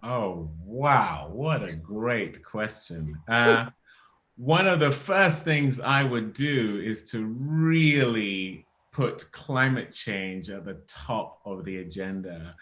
Oh, wow. What a great question. One of the first things I would do is to really put climate change at the top of the agenda.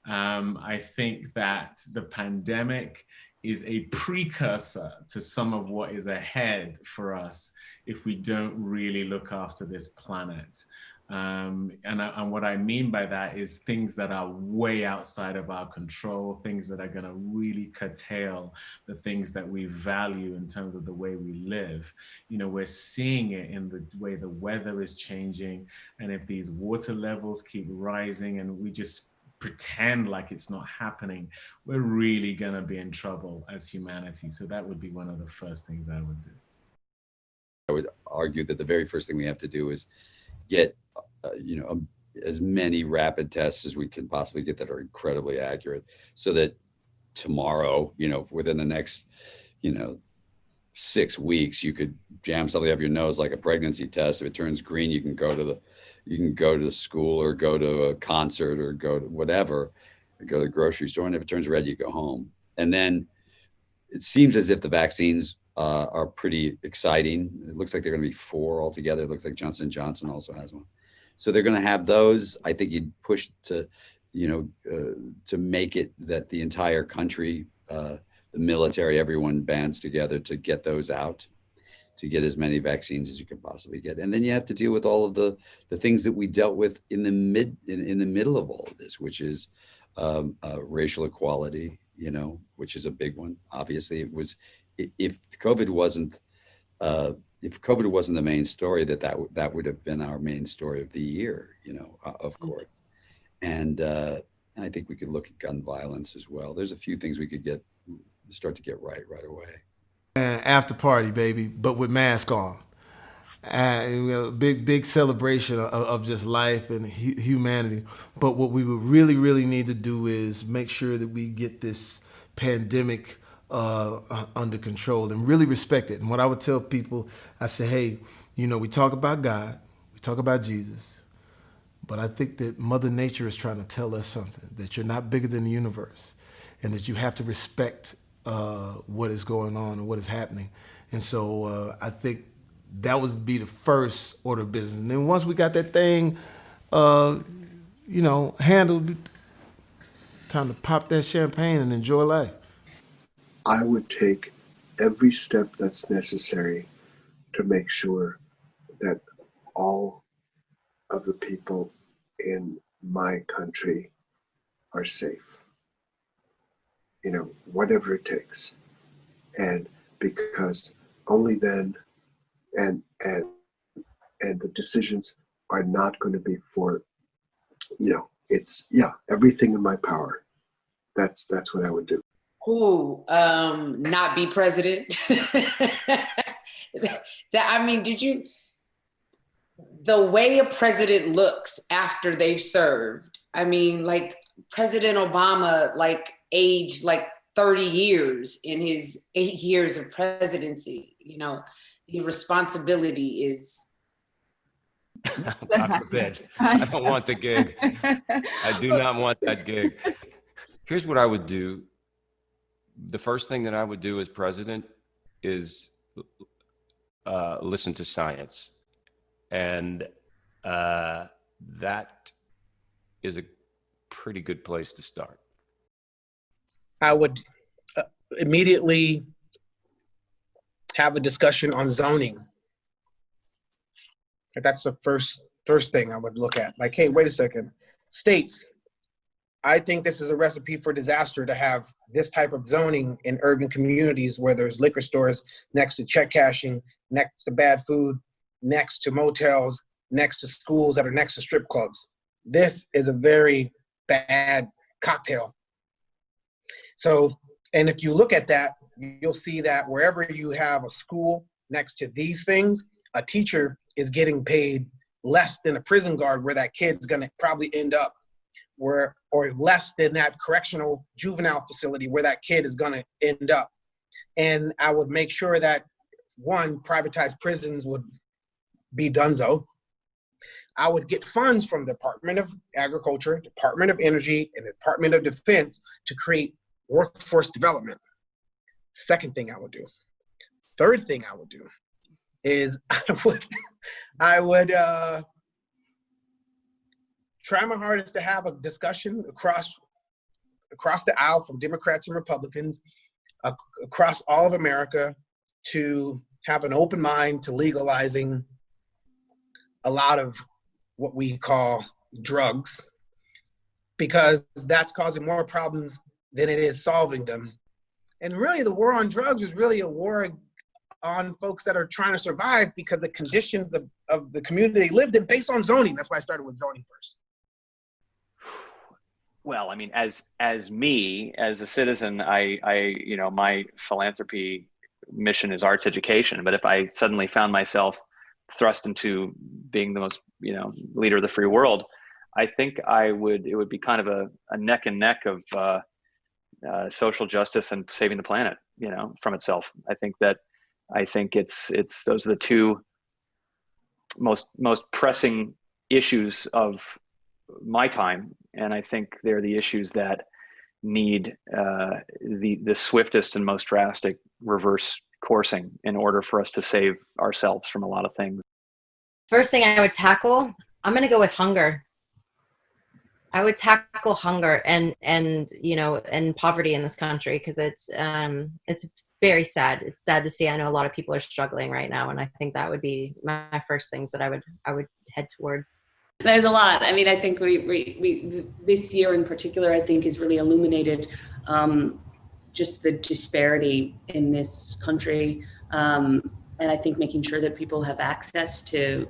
I think that the pandemic is a precursor to some of what is ahead for us if we don't really look after this planet. And what I mean by that is things that are way outside of our control, things that are going to really curtail the things that we value in terms of the way we live. You know, we're seeing it in the way the weather is changing. And if these water levels keep rising and we just pretend like it's not happening, we're really going to be in trouble as humanity. So that would be one of the first things I would do. I would argue that the very first thing we have to do is get, as many rapid tests as we can possibly get that are incredibly accurate, so that tomorrow, within the next, 6 weeks, you could jam something up your nose like a pregnancy test. If it turns green, you can go to the school or go to a concert or go to whatever, or go to the grocery store. And if it turns red, you go home. And then it seems as if the vaccines are pretty exciting. It looks like they're going to be 4 altogether. It looks like Johnson & Johnson also has one. So they're going to have those. I think you'd push to make it that the entire country, the military, everyone bands together to get those out, to get as many vaccines as you can possibly get. And then you have to deal with all of the things that we dealt with in the middle of all of this, which is racial equality, which is a big one. Obviously, it was, if COVID wasn't the main story, that would have been our main story of the year, of course. And I think we could look at gun violence as well. There's a few things we could start to get right away. After party, baby, but with mask on. Big celebration of just life and humanity. But what we would really, really need to do is make sure that we get this pandemic under control and really respect it. And what I would tell people, I say, hey, we talk about God, we talk about Jesus, but I think that Mother Nature is trying to tell us something, that you're not bigger than the universe and that you have to respect what is going on and what is happening. And so I think that would be the first order of business. And then once we got that thing, handled, time to pop that champagne and enjoy life. I would take every step that's necessary to make sure that all of the people in my country are safe. Whatever it takes. And because only then, and the decisions are not going to be for, everything in my power. That's what I would do. Not be president. The way a president looks after they've served, like President Obama, aged 30 years in his 8 years of presidency. The responsibility is. God forbid. I don't want the gig. I do not want that gig. Here's what I would do. The first thing that I would do as president is listen to science. And that is a pretty good place to start. I would immediately have a discussion on zoning. That's the first thing I would look at. Hey, wait a second. States, I think this is a recipe for disaster to have this type of zoning in urban communities where there's liquor stores next to check cashing, next to bad food, next to motels, next to schools that are next to strip clubs. This is a very bad cocktail. So, and if you look at that, you'll see that wherever you have a school next to these things, a teacher is getting paid less than a prison guard where that kid's gonna probably end up, or less than that correctional juvenile facility where that kid is gonna end up. And I would make sure that, one, privatized prisons would be donezo. I would get funds from the Department of Agriculture, Department of Energy, and the Department of Defense to create workforce development. Second thing I would do. Third thing I would do is I would try my hardest to have a discussion across the aisle from Democrats and Republicans, across all of America, to have an open mind to legalizing a lot of what we call drugs, because that's causing more problems than it is solving them. And really, the war on drugs is really a war on folks that are trying to survive because the conditions of the community they lived in based on zoning. That's why I started with zoning first. Well, I mean, as a citizen, I my philanthropy mission is arts education. But if I suddenly found myself thrust into being the most, leader of the free world, I think it would be kind of a neck and neck of social justice and saving the planet, from itself. I think it's those are the two most pressing issues of my time, and I think they're the issues that need the swiftest and most drastic reverse coursing in order for us to save ourselves from a lot of things. First thing I would tackle, I'm going to go with hunger. I would tackle hunger and poverty in this country, because it's very sad. It's sad to see. I know a lot of people are struggling right now, and I think that would be my first things that I would head towards. There's a lot. I mean, I think we this year in particular, I think, has really illuminated just the disparity in this country, and I think making sure that people have access to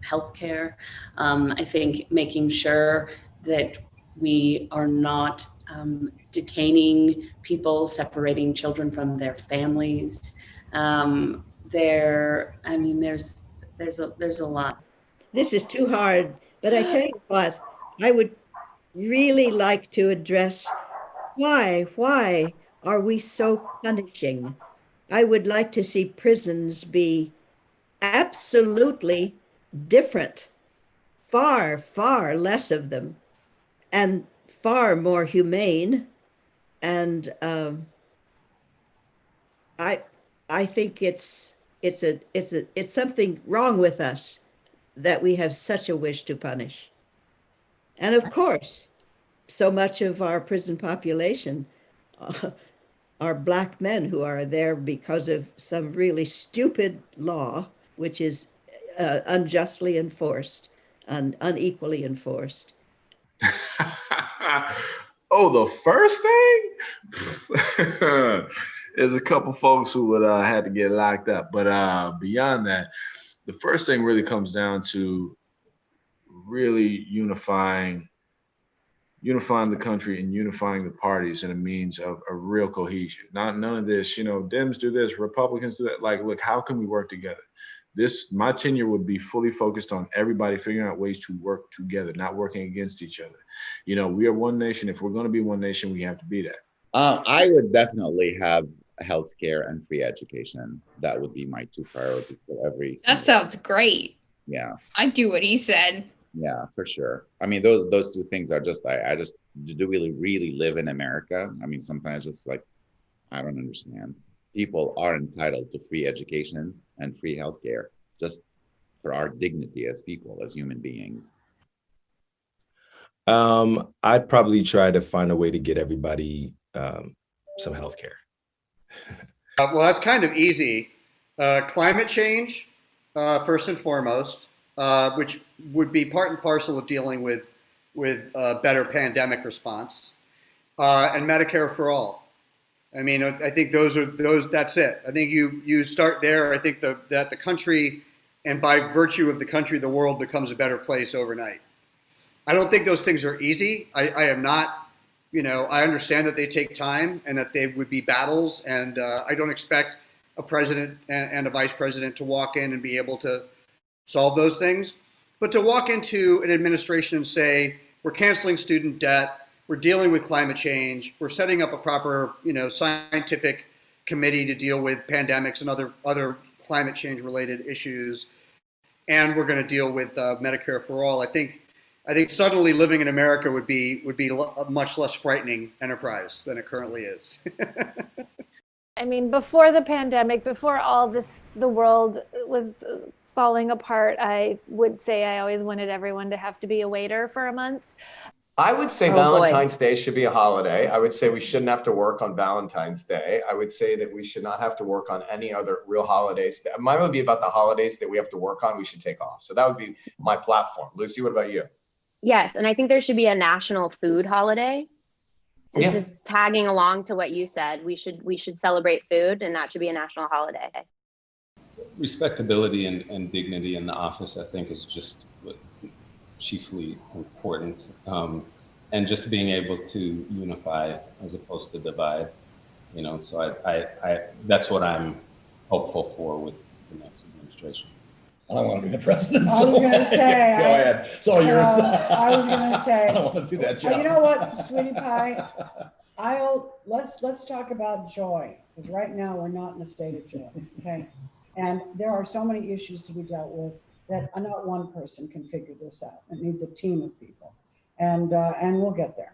healthcare. I think making sure that we are not detaining people, separating children from their families. There's a lot. This is too hard, but I tell you what, I would really like to address why are we so punishing? I would like to see prisons be absolutely different, far, far less of them, and far more humane. And I think it's something wrong with us that we have such a wish to punish. And of course, so much of our prison population are Black men who are there because of some really stupid law, which is unjustly enforced and unequally enforced. Oh, the first thing is a couple folks who would had to get locked up. But beyond that, the first thing really comes down to really unifying the country and unifying the parties in a means of a real cohesion. None of this, Dems do this, Republicans do that. Like, look, how can we work together? My tenure would be fully focused on everybody figuring out ways to work together, not working against each other. We are one nation. If we're going to be one nation, we have to be that. I would definitely have healthcare and free education. That would be my two priorities for every. That sounds great. Yeah. I'd do what he said. Yeah, for sure. I mean, those two things are just, I just do really live in America. I mean, sometimes just like, I don't understand. People are entitled to free education and free healthcare just for our dignity as people, as human beings. I'd probably try to find a way to get everybody some healthcare. Well, that's kind of easy. Climate change, first and foremost, which would be part and parcel of dealing with better pandemic response, and Medicare for all. I mean, I think that's it. I think you start there. I think that the country, and by virtue of the country, the world becomes a better place overnight. I don't think those things are easy. I am not, I understand that they take time and that they would be battles. And I don't expect a president and a vice president to walk in and be able to solve those things. But to walk into an administration and say, we're canceling student debt, we're dealing with climate change, we're setting up a proper, scientific committee to deal with pandemics and other climate change related issues, and we're going to deal with Medicare for all. I think I think suddenly living in America would be a much less frightening enterprise than it currently is. I mean, before the pandemic, before all this, the world was falling apart, I would say I always wanted everyone to have to be a waiter for a month. I would say Valentine's Day should be a holiday. I would say we shouldn't have to work on Valentine's Day. I would say that we should not have to work on any other real holidays. Mine would be about the holidays that we have to work on, we should take off. So that would be my platform. Lucy, what about you? Yes, and I think there should be a national food holiday. Yeah. Just tagging along to what you said, we should celebrate food, and that should be a national holiday. Respectability and dignity in the office, I think, is just chiefly important, and just being able to unify as opposed to divide. You know, so I that's what I'm hopeful for with the next administration. I don't want to be the president. I was going to say. Go ahead. It's all yours. I was going to say. I don't want to do that job. You know what, sweetie pie? Let's talk about joy, because right now we're not in a state of joy. Okay, and there are so many issues to be dealt with that not one person can figure this out. It needs a team of people, and we'll get there.